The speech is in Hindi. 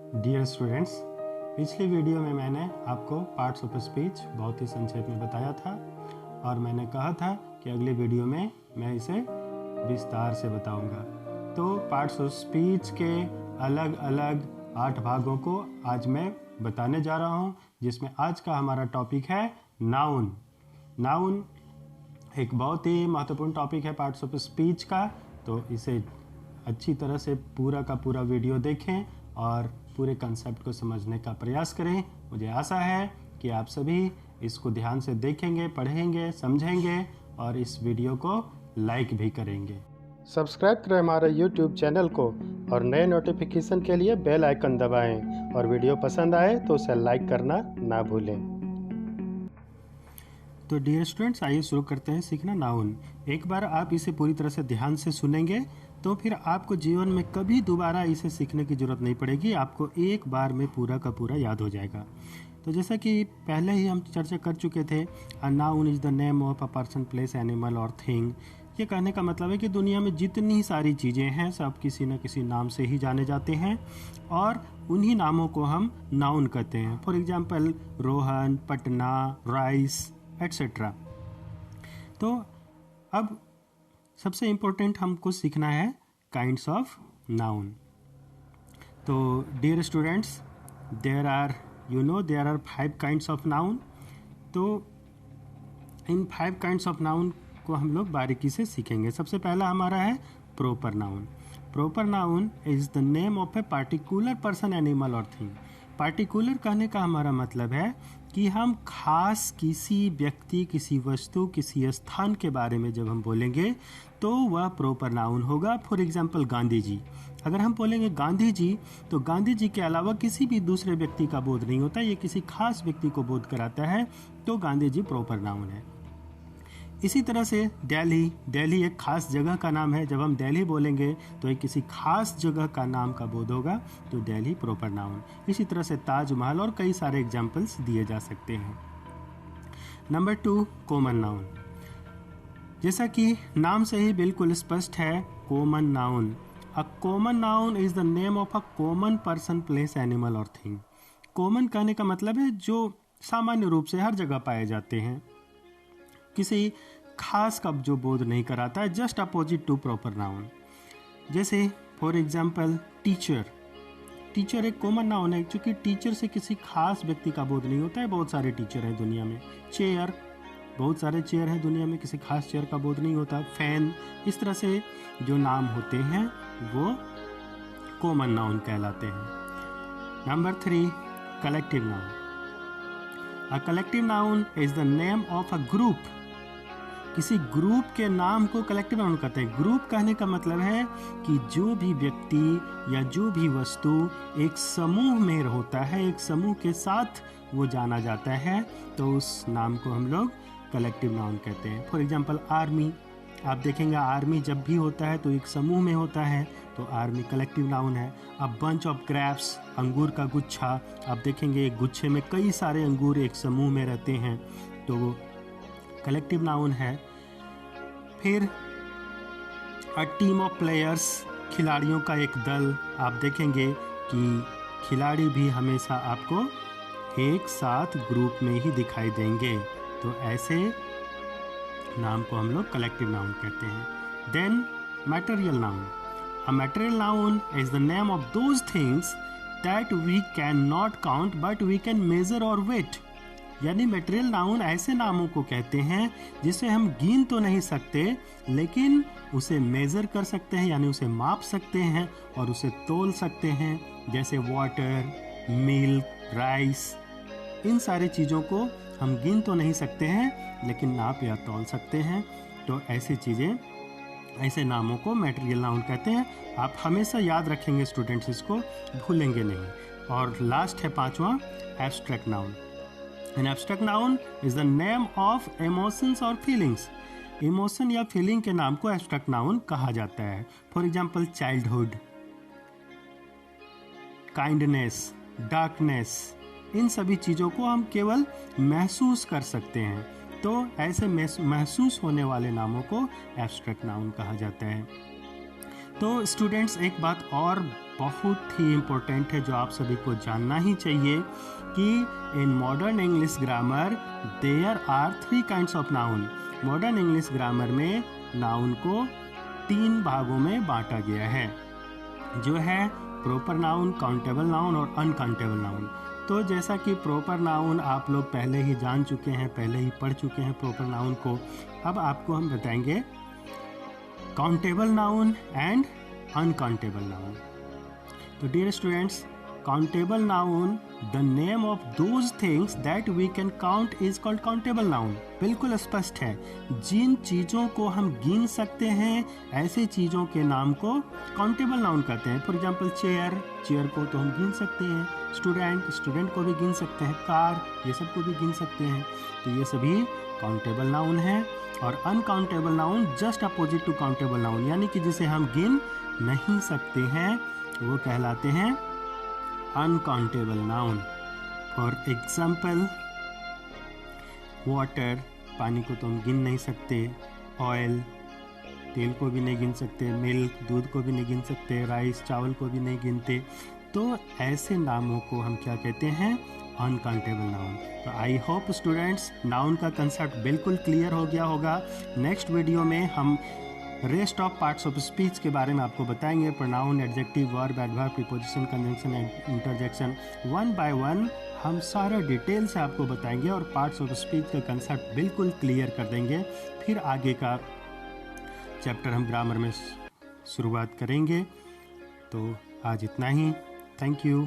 डियर स्टूडेंट्स, पिछली वीडियो में मैंने आपको पार्ट्स ऑफ स्पीच बहुत ही संक्षेप में बताया था और मैंने कहा था कि अगली वीडियो में मैं इसे विस्तार से बताऊंगा। तो पार्ट्स ऑफ स्पीच के अलग अलग 8 भागों को आज मैं बताने जा रहा हूं, जिसमें आज का हमारा टॉपिक है नाउन। नाउन एक बहुत ही महत्वपूर्ण टॉपिक है पार्ट्स ऑफ स्पीच का, तो इसे अच्छी तरह से पूरा का पूरा वीडियो देखें और पूरे कंसेप्ट को समझने का प्रयास करें। मुझे आशा है कि आप सभी इसको ध्यान से देखेंगे, पढ़ेंगे, समझेंगे और इस वीडियो को लाइक भी करेंगे। सब्सक्राइब करें हमारे YouTube चैनल को और नए नोटिफिकेशन के लिए बेल आइकन दबाएं और वीडियो पसंद आए तो उसे लाइक करना ना भूलें। तो डियर स्टूडेंट्स, आइए शुरू करते हैं सीखना नाउन। एक बार आप इसे पूरी तरह से ध्यान से सुनेंगे तो फिर आपको जीवन में कभी दोबारा इसे सीखने की जरूरत नहीं पड़ेगी, आपको एक बार में पूरा का पूरा याद हो जाएगा। तो जैसा कि पहले ही हम चर्चा कर चुके थे, a noun is the name of a person, place, animal और थिंग। ये कहने का मतलब है कि दुनिया में जितनी सारी चीज़ें हैं सब किसी न किसी नाम से ही जाने जाते हैं और उन्हीं नामों को हम नाउन कहते हैं। For example Rohan, Patna, rice etcetera. तो अब सबसे इम्पोर्टेंट हमको सीखना है काइंड्स ऑफ नाउन। तो dear students, there are 5 kinds of noun. तो इन 5 काइंड्स ऑफ नाउन को हम लोग बारीकी से सीखेंगे। सबसे पहला हमारा है proper noun. Proper noun is the name of a particular person, animal और थिंग। पार्टिकुलर कहने का हमारा मतलब है कि हम खास किसी व्यक्ति, किसी वस्तु, किसी स्थान के बारे में जब हम बोलेंगे तो वह प्रॉपर नाउन होगा। फॉर एग्जाम्पल गांधी जी, अगर हम बोलेंगे गांधी जी तो गांधी जी के अलावा किसी भी दूसरे व्यक्ति का बोध नहीं होता, ये किसी खास व्यक्ति को बोध कराता है, तो गांधी जी प्रॉपर नाउन है। इसी तरह से दिल्ली एक खास जगह का नाम है, जब हम दिल्ली बोलेंगे तो एक किसी खास जगह का नाम का बोध होगा, तो दिल्ली प्रॉपर नाउन। इसी तरह से ताजमहल और कई सारे एग्जाम्पल्स दिए जा सकते हैं। Number 2, common noun. जैसा कि नाम से ही बिल्कुल स्पष्ट है, common noun. A common noun is the name of a common person, place, animal और थिंग। कॉमन कहने का मतलब है जो सामान्य रूप से हर जगह पाए जाते हैं, किसी खास का जो बोध नहीं कराता है, just opposite to proper noun. जैसे फॉर एग्जाम्पल टीचर। टीचर एक कॉमन नाउन है क्योंकि टीचर से किसी खास व्यक्ति का बोध नहीं होता है, बहुत सारे टीचर हैं दुनिया में। चेयर, बहुत सारे चेयर हैं दुनिया में, किसी खास चेयर का बोध नहीं होता। फैन, इस तरह से जो नाम होते हैं वो कॉमन नाउन कहलाते हैं। Number 3, collective noun. A collective noun is the name of a group. किसी ग्रुप के नाम को कलेक्टिव नाउन कहते हैं। ग्रुप कहने का मतलब है कि जो भी व्यक्ति या जो भी वस्तु एक समूह में होता है, एक समूह के साथ वो जाना जाता है, तो उस नाम को हम लोग कलेक्टिव नाउन कहते हैं। फॉर एग्जांपल आर्मी, आप देखेंगे आर्मी जब भी होता है तो एक समूह में होता है, तो आर्मी कलेक्टिव नाउन है। अब बंच ऑफ ग्रेप्स, अंगूर का गुच्छा, आप देखेंगे एक गुच्छे में कई सारे अंगूर एक समूह में रहते हैं, तो वो कलेक्टिव नाउन है। फिर अ टीम ऑफ प्लेयर्स, खिलाड़ियों का एक दल, आप देखेंगे कि खिलाड़ी भी हमेशा आपको एक साथ ग्रुप में ही दिखाई देंगे, तो ऐसे नाम को हम लोग कलेक्टिव नाउन कहते हैं। Then material noun. A material noun is the name of those things that we can not count but we can measure और वेट। यानी मटेरियल नाउन ऐसे नामों को कहते हैं जिसे हम गिन तो नहीं सकते लेकिन उसे मेजर कर सकते हैं, यानी उसे माप सकते हैं और उसे तोल सकते हैं। जैसे वाटर, मिल्क, राइस, इन सारी चीज़ों को हम गिन तो नहीं सकते हैं लेकिन नाप या तोल सकते हैं। तो ऐसी चीज़ें, ऐसे नामों को मटेरियल नाउन कहते हैं। आप हमेशा याद रखेंगे स्टूडेंट्स, इसको भूलेंगे नहीं। और लास्ट है 5वां, abstract noun. An abstract noun is the name of emotions or feelings. Emotion या फीलिंग के नाम को एब्स्ट्रैक्ट नाउन कहा जाता है। For example childhood, kindness, darkness, इन सभी चीज़ों को हम केवल महसूस कर सकते हैं, तो ऐसे महसूस होने वाले नामों को एब्स्ट्रैक्ट नाउन कहा जाता है। तो स्टूडेंट्स, एक बात और बहुत ही इम्पोर्टेंट है जो आप सभी को जानना ही चाहिए कि in modern English grammar there are 3 kinds of noun. Modern English grammar में नाउन को 3 भागों में बांटा गया है, जो है प्रॉपर नाउन, काउंटेबल नाउन और अनकाउंटेबल नाउन। तो जैसा कि प्रॉपर नाउन आप लोग पहले ही जान चुके हैं, पहले ही पढ़ चुके हैं प्रॉपर नाउन को। अब आपको हम बताएंगे countable noun and uncountable noun. तो dear students, countable noun the name of those things that we can count is called countable noun. बिल्कुल स्पष्ट है, जिन चीज़ों को हम गिन सकते हैं ऐसे चीज़ों के नाम को काउंटेबल नाउन कहते हैं। फॉर एग्जाम्पल चेयर को तो हम गिन सकते हैं, स्टूडेंट को भी गिन सकते हैं, कार ये सब को भी गिन सकते हैं। तो ये सभी काउंटेबल नाउन है। और uncountable noun just opposite to countable noun, यानी कि जिसे हम गिन नहीं सकते हैं वो कहलाते हैं uncountable noun. For example water, पानी को तो हम गिन नहीं सकते, ऑयल तेल को भी नहीं गिन सकते, मिल्क दूध को भी नहीं गिन सकते, राइस चावल को भी नहीं गिनते। तो ऐसे नामों को हम क्या कहते हैं, अनकाउंटेबल नाउन। तो आई होप स्टूडेंट्स नाउन का कंसेप्ट बिल्कुल क्लियर हो गया होगा। नेक्स्ट वीडियो में हम rest of parts of speech के बारे में आपको बताएंगे, pronoun, adjective, verb, adverb, preposition, conjunction and interjection. 1 by 1 हम सारा डिटेल से आपको बताएंगे और पार्ट्स ऑफ स्पीच का कंसेप्ट बिल्कुल क्लियर कर देंगे। फिर आगे का चैप्टर हम ग्रामर में शुरुआत करेंगे। तो आज इतना ही। Thank you.